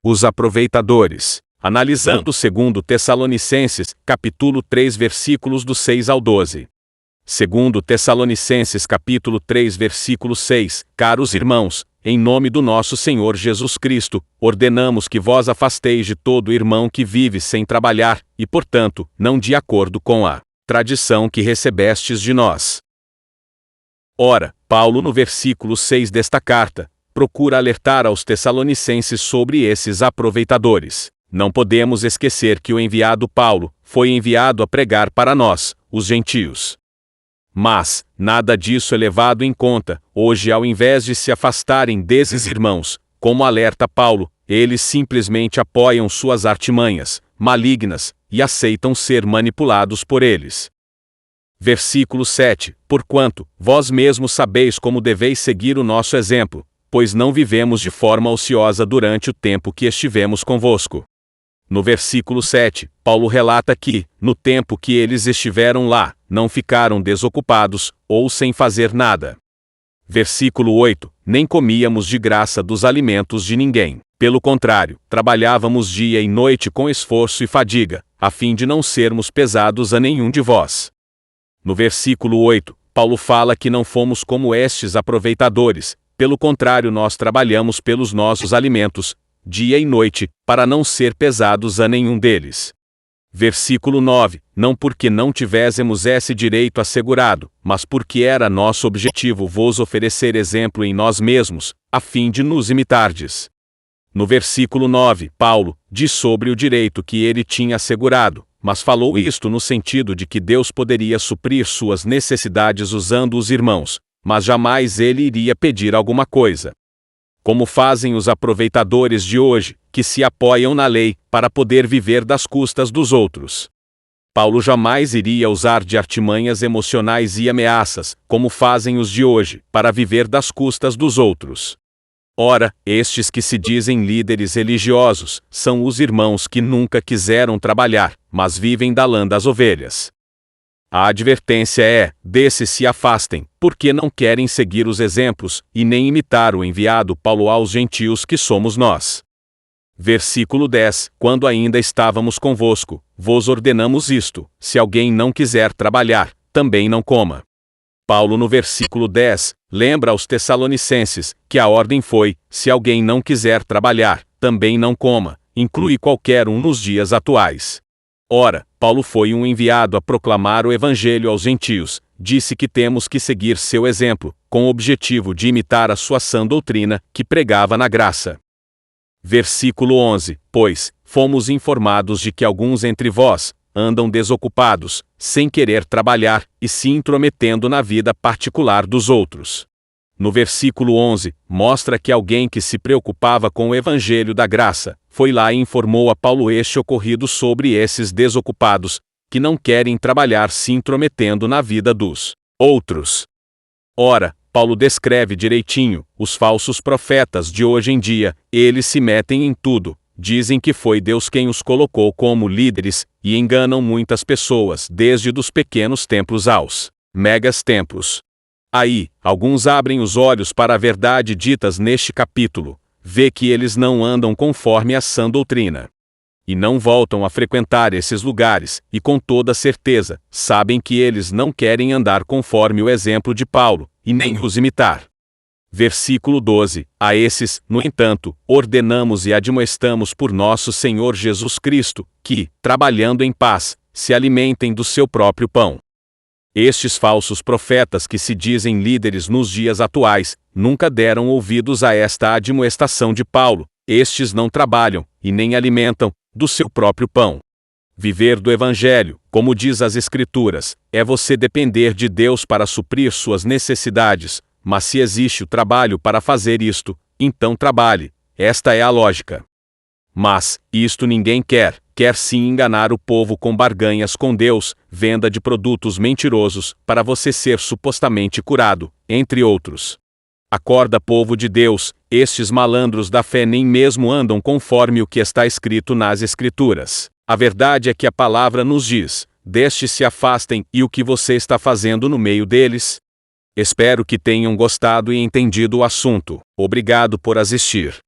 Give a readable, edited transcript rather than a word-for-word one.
Os aproveitadores. Analisando 2 Tessalonicenses, capítulo 3, versículos do 6 ao 12. 2 Tessalonicenses capítulo 3 versículo 6. Caros irmãos, em nome do nosso Senhor Jesus Cristo, ordenamos que vós afasteis de todo irmão que vive sem trabalhar, e portanto, não de acordo com a tradição que recebestes de nós. Ora, Paulo no versículo 6 desta carta, procura alertar aos Tessalonicenses sobre esses aproveitadores. Não podemos esquecer que o enviado Paulo foi enviado a pregar para nós, os gentios. Mas, nada disso é levado em conta, hoje ao invés de se afastarem desses irmãos, como alerta Paulo, eles simplesmente apoiam suas artimanhas malignas e aceitam ser manipulados por eles. Versículo 7. Porquanto, vós mesmos sabeis como deveis seguir o nosso exemplo, pois não vivemos de forma ociosa durante o tempo que estivemos convosco. No versículo 7, Paulo relata que, no tempo que eles estiveram lá, não ficaram desocupados, ou sem fazer nada. Versículo 8, nem comíamos de graça dos alimentos de ninguém. Pelo contrário, trabalhávamos dia e noite com esforço e fadiga, a fim de não sermos pesados a nenhum de vós. No versículo 8, Paulo fala que não fomos como estes aproveitadores, pelo contrário nós trabalhamos pelos nossos alimentos, dia e noite, para não ser pesados a nenhum deles. Versículo 9, não porque não tivéssemos esse direito assegurado, mas porque era nosso objetivo vos oferecer exemplo em nós mesmos, a fim de nos imitardes. No versículo 9, Paulo diz sobre o direito que ele tinha assegurado, mas falou isto no sentido de que Deus poderia suprir suas necessidades usando os irmãos, mas jamais ele iria pedir alguma coisa. Como fazem os aproveitadores de hoje, que se apoiam na lei, para poder viver das custas dos outros. Paulo jamais iria usar de artimanhas emocionais e ameaças, como fazem os de hoje, para viver das custas dos outros. Ora, estes que se dizem líderes religiosos, são os irmãos que nunca quiseram trabalhar, mas vivem da lã das ovelhas. A advertência é, desses se afastem, porque não querem seguir os exemplos, e nem imitar o enviado Paulo aos gentios que somos nós. Versículo 10, quando ainda estávamos convosco, vos ordenamos isto, se alguém não quiser trabalhar, também não coma. Paulo no versículo 10, lembra aos Tessalonicenses, que a ordem foi, se alguém não quiser trabalhar, também não coma, inclui qualquer um nos dias atuais. Ora, Paulo foi um enviado a proclamar o Evangelho aos gentios, disse que temos que seguir seu exemplo, com o objetivo de imitar a sua sã doutrina, que pregava na graça. Versículo 11, pois, fomos informados de que alguns entre vós andam desocupados, sem querer trabalhar, e se intrometendo na vida particular dos outros. No versículo 11, mostra que alguém que se preocupava com o Evangelho da graça, foi lá e informou a Paulo este ocorrido sobre esses desocupados, que não querem trabalhar se intrometendo na vida dos outros. Ora, Paulo descreve direitinho, os falsos profetas de hoje em dia, eles se metem em tudo, dizem que foi Deus quem os colocou como líderes, e enganam muitas pessoas, desde dos pequenos templos aos megas templos. Aí, alguns abrem os olhos para a verdade ditas neste capítulo, vê que eles não andam conforme a sã doutrina. E não voltam a frequentar esses lugares, e com toda certeza, sabem que eles não querem andar conforme o exemplo de Paulo, e nem os imitar. Versículo 12, a esses, no entanto, ordenamos e admoestamos por nosso Senhor Jesus Cristo, que, trabalhando em paz, se alimentem do seu próprio pão. Estes falsos profetas que se dizem líderes nos dias atuais, nunca deram ouvidos a esta admoestação de Paulo, estes não trabalham, e nem alimentam, do seu próprio pão. Viver do Evangelho, como diz as Escrituras, é você depender de Deus para suprir suas necessidades, mas se existe o trabalho para fazer isto, então trabalhe, esta é a lógica. Mas, isto ninguém quer sim enganar o povo com barganhas com Deus, venda de produtos mentirosos, para você ser supostamente curado, entre outros. Acorda, povo de Deus, estes malandros da fé nem mesmo andam conforme o que está escrito nas Escrituras. A verdade é que a palavra nos diz, destes se afastem, e o que você está fazendo no meio deles? Espero que tenham gostado e entendido o assunto. Obrigado por assistir.